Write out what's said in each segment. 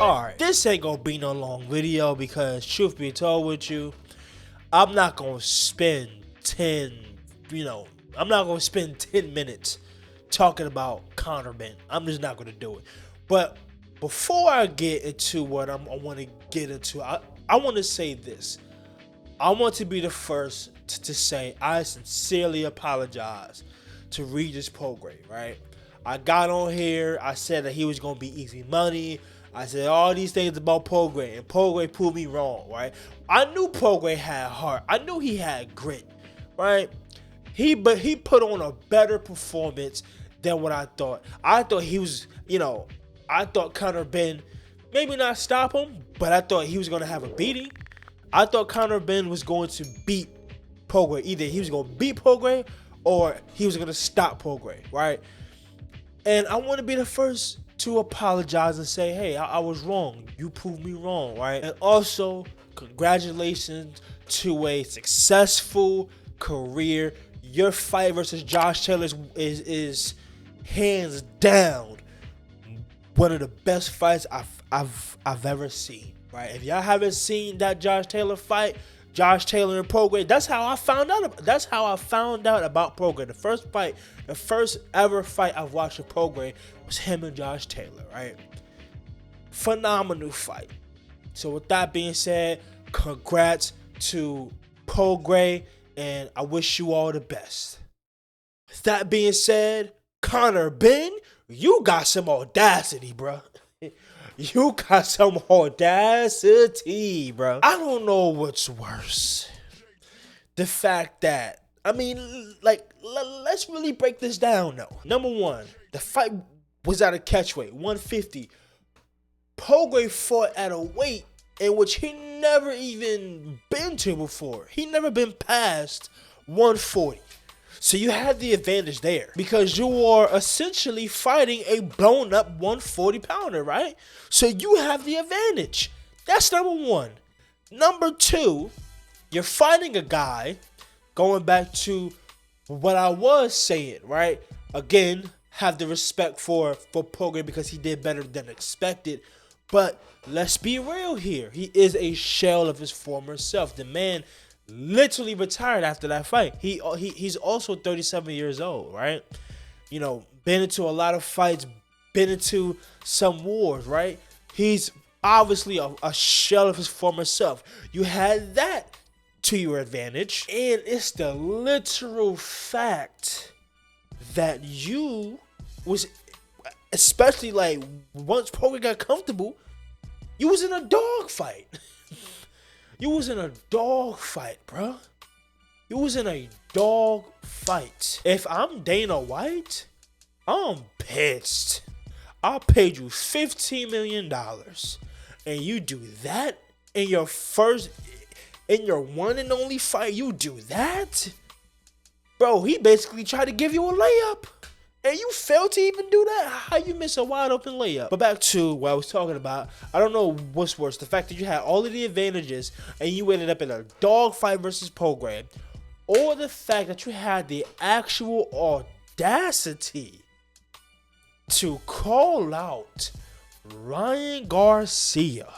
Alright, this ain't gonna be no long video because truth be told with you, I'm not gonna spend 10, I'm not gonna spend 10 minutes talking about Conor Benn. I'm just not gonna do it. But before I get into what I want to get into, I want to say this. I want to be the first to say I sincerely apologize to Regis Prograis, right? I got on here, I said that he was going to be easy money. I said all these things about Prograis, and Prograis proved me wrong, right? I knew Prograis had heart. I knew he had grit, right? But he put on a better performance than what I thought. I thought he was, I thought Conor Benn maybe not stop him, but I thought he was going to have a beating. I thought Conor Benn was going to beat Prograis. Either he was going to beat Prograis or he was going to stop Prograis, right? And I want to be the first to apologize and say, hey, I was wrong. You proved me wrong, right? And also, congratulations to a successful career. Your fight versus Josh Taylor is hands down one of the best fights I've ever seen, right? If y'all haven't seen that Josh Taylor fight, Josh Taylor and Prograis, that's how I found out about Prograis. The first ever fight I've watched of Prograis was him and Josh Taylor, right? Phenomenal fight. So with that being said, congrats to Prograis, and I wish you all the best. With that being said, Conor Benn, you got some audacity, bro. You got some audacity, bro. I don't know what's worse. The fact that, let's really break this down, though. Number one, the fight was at a catchweight, 150. Prograis fought at a weight in which he never even been to before. He never been past 140. So you had the advantage there because you are essentially fighting a blown up 140 pounder, right? So you have the advantage. That's number one. Number two, you're fighting a guy, going back to what I was saying, right? Again, have the respect for Prograis because he did better than expected. But let's be real here. He is a shell of his former self. The man literally retired after that fight. He's also 37 years old, right? Been into a lot of fights, been into some wars, right? He's obviously a shell of his former self. You had that to your advantage, and it's the literal fact that you was, especially like once Prograis got comfortable, you was in a dog fight. You was in a dog fight, bro. You was in a dog fight. If I'm Dana White, I'm pissed. I paid you $15 million, and you do that in your one and only fight. You do that, bro. He basically tried to give you a layup, and you failed to even do that. How you miss a wide open layup? But back to what I was talking about. I don't know what's worse. The fact that you had all of the advantages and you ended up in a dog fight versus Prograis, or the fact that you had the actual audacity to call out Ryan Garcia,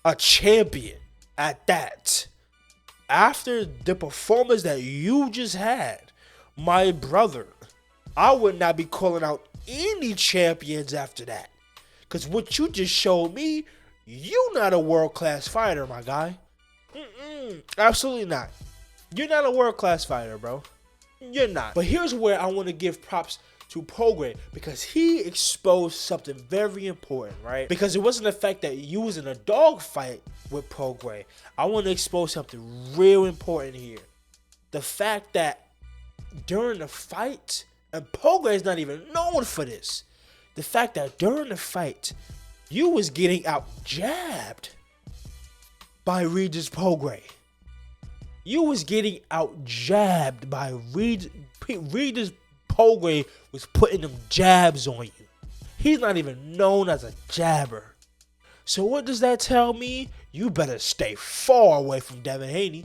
a champion at that, after the performance that you just had. My brother, I would not be calling out any champions after that. Because what you just showed me, you not a world-class fighter, my guy. Absolutely not. You're not a world-class fighter, bro. You're not. But here's where I want to give props to Prograis, because he exposed something very important, right? Because it wasn't the fact that you was in a dog fight with Prograis. I want to expose something real important here. The fact that during the fight, and Prograis is not even known for this, the fact that during the fight, you was getting out jabbed by Regis Prograis. You was getting out jabbed by Regis Prograis was putting them jabs on you. He's not even known as a jabber. So what does that tell me? You better stay far away from Devin Haney.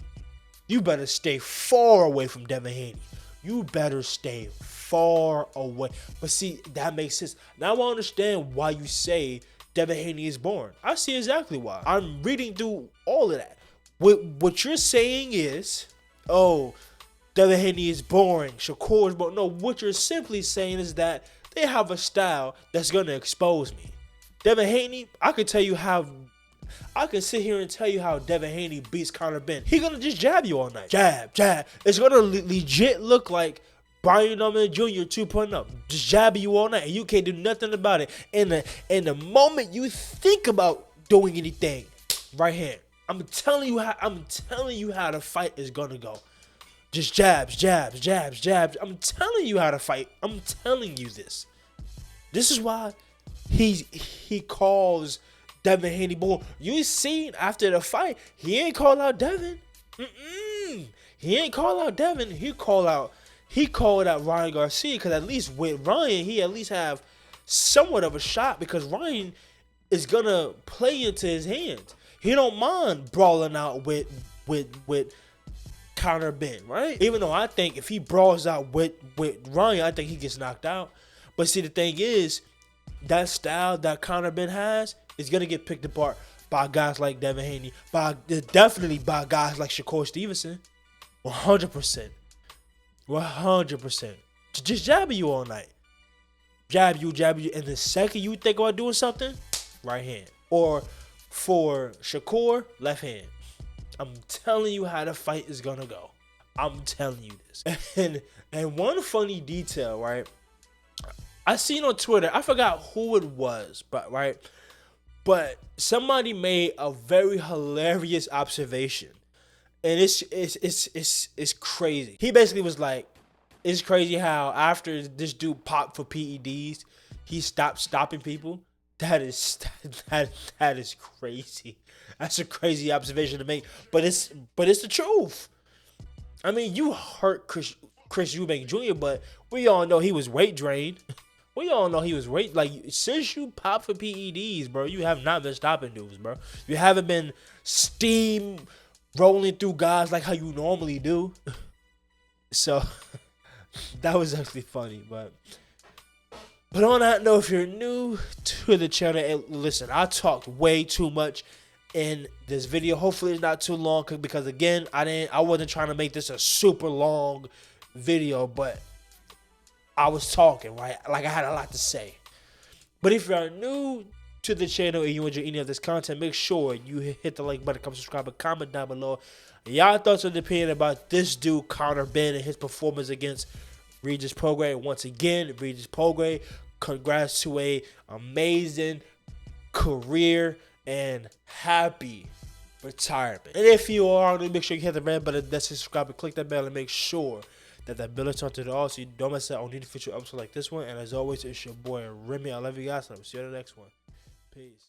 You better stay far away from Devin Haney. You better stay far away. But see, that makes sense. Now I understand why you say Devin Haney is boring. I see exactly why. I'm reading through all of that. What you're saying is, oh, Devin Haney is boring, Shakur is boring. No, what you're simply saying is that they have a style that's going to expose me. Devin Haney, I can sit here and tell you how Devin Haney beats Conor Benn. He's going to just jab you all night. Jab, jab. It's going to legit look like Brian Norman Jr. 2.0. Just jab you all night, and you can't do nothing about it. And the moment you think about doing anything, right here, I'm telling you how the fight is going to go. Just jabs, jabs, jabs, jabs. I'm telling you how to fight. I'm telling you this. This is why he calls Devin Haney boring. You seen after the fight, he ain't call out Devin. He ain't call out Devin. He called out Ryan Garcia, because at least with Ryan, he at least have somewhat of a shot, because Ryan is gonna play into his hands. He don't mind brawling out with Conor Benn, right? Even though I think if he brawls out with Ryan, I think he gets knocked out. But see, the thing is, that style that Conor Benn has is gonna get picked apart by guys like Devin Haney, definitely by guys like Shakur Stevenson, 100%, 100%. Just jab you all night, jab you, and the second you think about doing something, right hand, or for Shakur, left hand. I'm telling you how the fight is gonna go. I'm telling you this. And one funny detail, right? I seen on Twitter, I forgot who it was, but somebody made a very hilarious observation, and it's crazy. He basically was like, it's crazy how after this dude popped for PEDs, he stopped stopping people. That is crazy. That's a crazy observation to make, but it's the truth. I mean, you hurt Chris Eubank Jr., but we all know he was weight drained. We all know he was since you popped for PEDs, bro, you have not been stopping dudes, bro. You haven't been steam rolling through guys like how you normally do. So that was actually funny, but on that note, if you're new to the channel, and listen, I talked way too much in this video. Hopefully it's not too long, because again, I wasn't trying to make this a super long video, but I was talking, right? Like I had a lot to say. But if you're new to the channel and you enjoy any of this content, make sure you hit the like button, come subscribe, and comment down below y'all thoughts and opinion about this dude Conor Benn and his performance against Regis Prograis. Once again, Regis Prograis, congrats to a amazing career and happy retirement. And if you are new, make sure you hit the red button, that's subscribe, and click that bell, and make sure that bell is turned to the all so you don't miss out on any future episodes like this one. And as always, it's your boy Remy. I love you guys, and I'll see you in the next one. Peace.